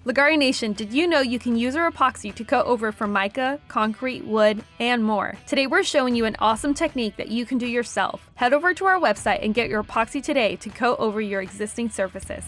Leggari Nation, did you know you can use our epoxy to coat over formica, concrete, wood, and more? Today we're showing you an awesome technique that you can do yourself. Head over to our website and get your epoxy today to coat over your existing surfaces.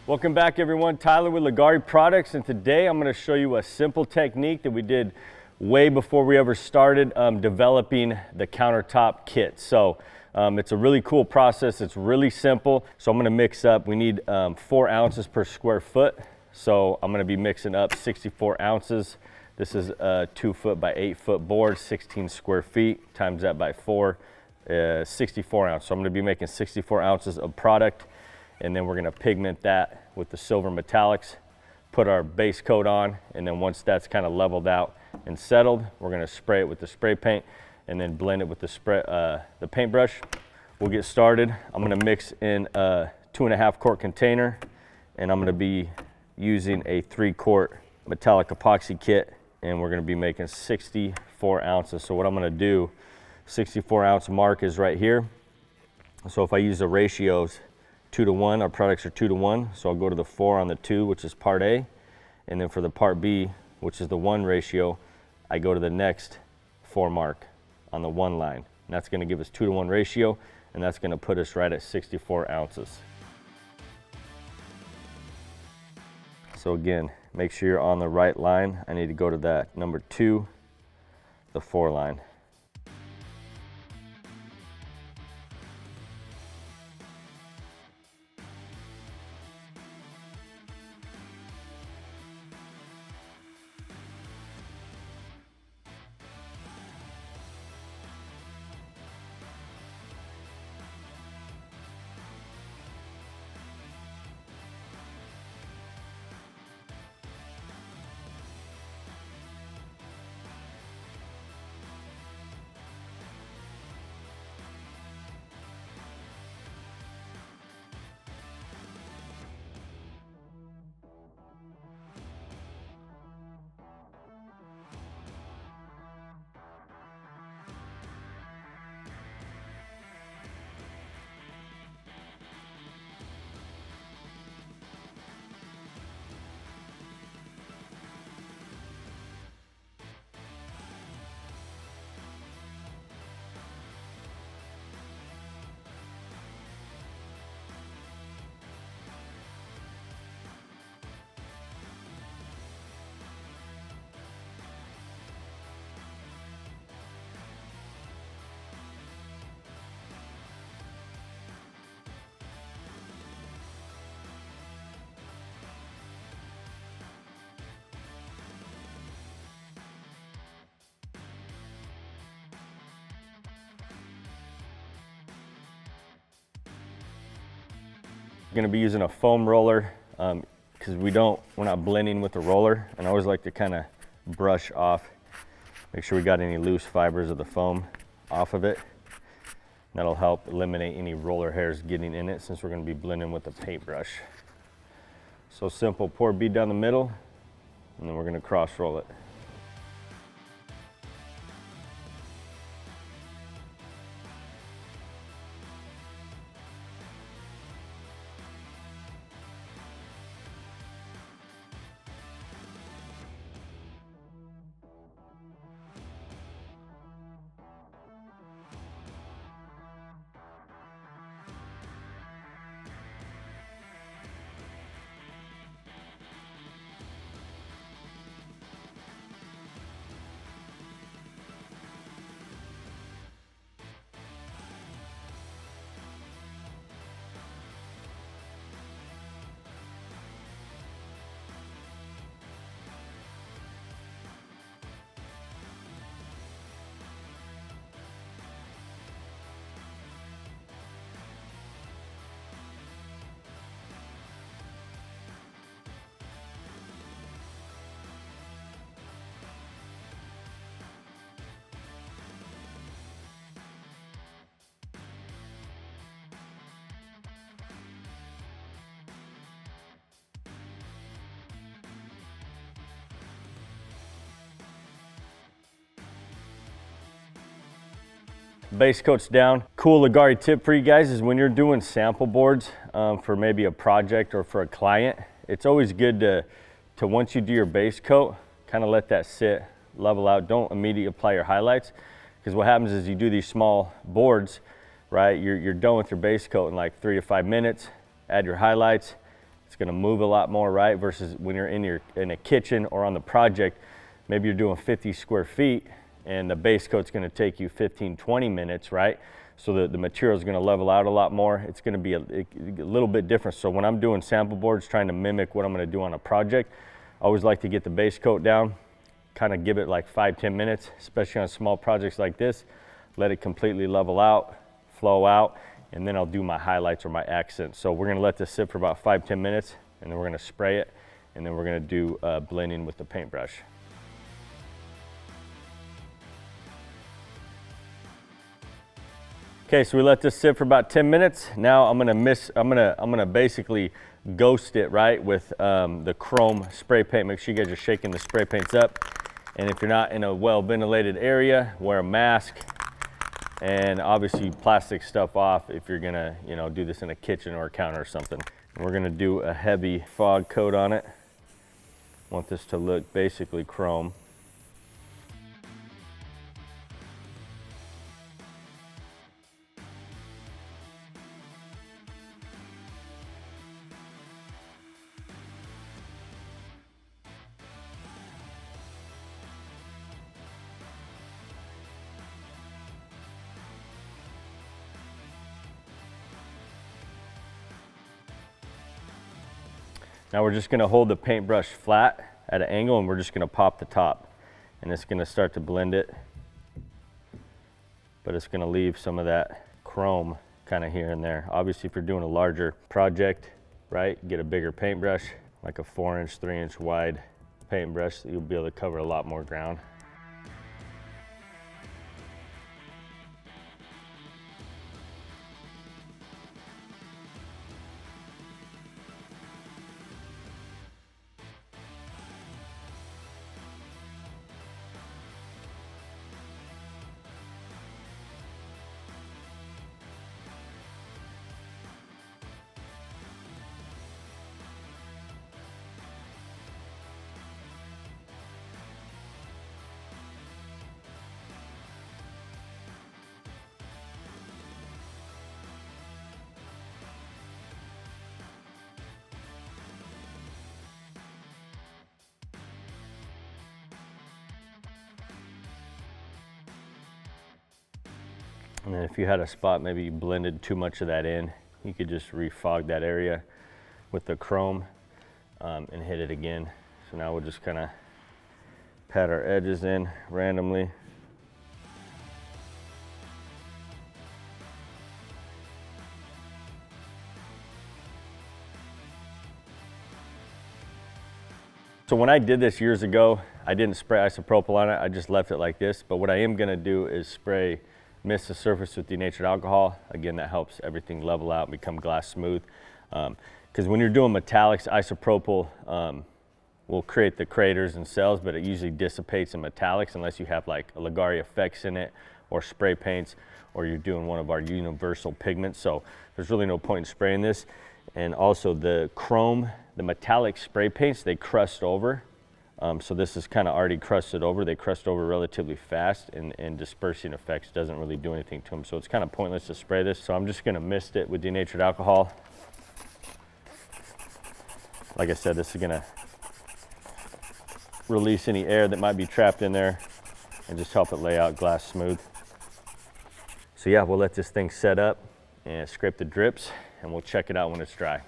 Welcome back everyone, Tyler with Leggari Products, and today I'm going to show you a simple technique that we did way before we ever started developing the countertop kit. So it's a really cool process, it's really simple. So I'm going to mix up, we need 4 ounces per square foot. So I'm going to be mixing up 64 ounces. This is a 2 foot by 8 foot board, 16 square feet, times that by 4, 64 ounces. So I'm going to be making 64 ounces of product. And then we're gonna pigment that with the silver metallics, put our base coat on, and then once that's kind of leveled out and settled, we're gonna spray it with the spray paint and then blend it with the paintbrush. We'll get started. I'm gonna mix in a 2.5 quart container, and I'm gonna be using a 3 quart metallic epoxy kit, and we're gonna be making 64 ounces. So what I'm gonna do, 64 ounce mark is right here. So if I use the ratios, 2 to 1, our products are 2 to 1, so I'll go to the 4 on the 2, which is part A, and then for the part B, which is the 1 ratio, I go to the next 4 mark on the 1 line. And that's going to give us 2 to 1 ratio, and that's going to put us right at 64 ounces. So again, make sure you're on the right line. I need to go to that number 2, the 4 line. Going to be using a foam roller because we're not blending with the roller, and I always like to kind of brush off, make sure we got any loose fibers of the foam off of it. That'll help eliminate any roller hairs getting in it since we're going to be blending with the paintbrush. So simple, pour a bead down the middle, and then we're going to cross roll it. base coat's down. Cool Leggari tip for you guys is when you're doing sample boards for maybe a project or for a client, it's always good to once you do your base coat, kind of let that sit, level out. Don't immediately apply your highlights, because what happens is you do these small boards, right? You're done with your base coat in like 3 to 5 minutes. Add your highlights. It's going to move a lot more, right? Versus when you're in a kitchen or on the project, maybe you're doing 50 square feet and the base coat's going to take you 15, 20 minutes, right? So the material is going to level out a lot more. It's going to be a little bit different. So when I'm doing sample boards, trying to mimic what I'm going to do on a project, I always like to get the base coat down, kind of give it like 5-10 minutes, especially on small projects like this. Let it completely level out, flow out, and then I'll do my highlights or my accents. So we're going to let this sit for about 5-10 minutes, and then we're going to spray it, and then we're going to do blending with the paintbrush. Okay, so we let this sit for about 10 minutes. Now I'm gonna basically ghost it, right, with the chrome spray paint. Make sure you guys are shaking the spray paints up. And if you're not in a well ventilated area, wear a mask, and obviously plastic stuff off if you're gonna, do this in a kitchen or a counter or something. And we're gonna do a heavy fog coat on it. Want this to look basically chrome. Now we're just gonna hold the paintbrush flat at an angle, and we're just gonna pop the top. And it's gonna start to blend it, but it's gonna leave some of that chrome kind of here and there. Obviously, if you're doing a larger project, right, get a bigger paintbrush, like a 4-inch, 3-inch wide paintbrush, you'll be able to cover a lot more ground. And then if you had a spot, maybe you blended too much of that in, you could just refog that area with the chrome and hit it again. So now we'll just kind of pat our edges in randomly. So when I did this years ago, I didn't spray isopropyl on it, I just left it like this. But what I am gonna do is spray mist the surface with denatured alcohol. Again, that helps everything level out and become glass smooth. Because when you're doing metallics, isopropyl will create the craters and cells, but it usually dissipates in metallics unless you have like a Leggari effects in it, or spray paints, or you're doing one of our universal pigments. So there's really no point in spraying this. And also the chrome, the metallic spray paints, they crust over. So this is kind of already crusted over. They crust over relatively fast, and dispersing effects doesn't really do anything to them. So it's kind of pointless to spray this. So I'm just gonna mist it with denatured alcohol. Like I said, this is gonna release any air that might be trapped in there and just help it lay out glass smooth. So yeah, we'll let this thing set up and scrape the drips, and we'll check it out when it's dry.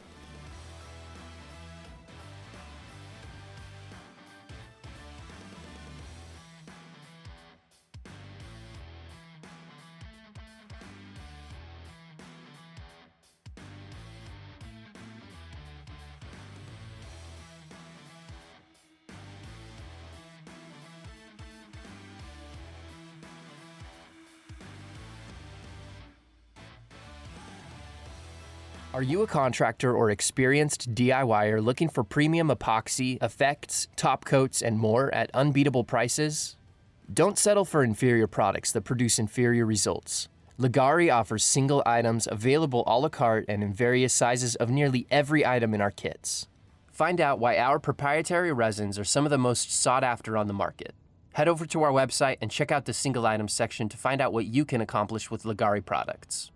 Are you a contractor or experienced DIYer looking for premium epoxy, effects, top coats, and more at unbeatable prices? Don't settle for inferior products that produce inferior results. Leggari offers single items available a la carte and in various sizes of nearly every item in our kits. Find out why our proprietary resins are some of the most sought after on the market. Head over to our website and check out the single items section to find out what you can accomplish with Leggari products.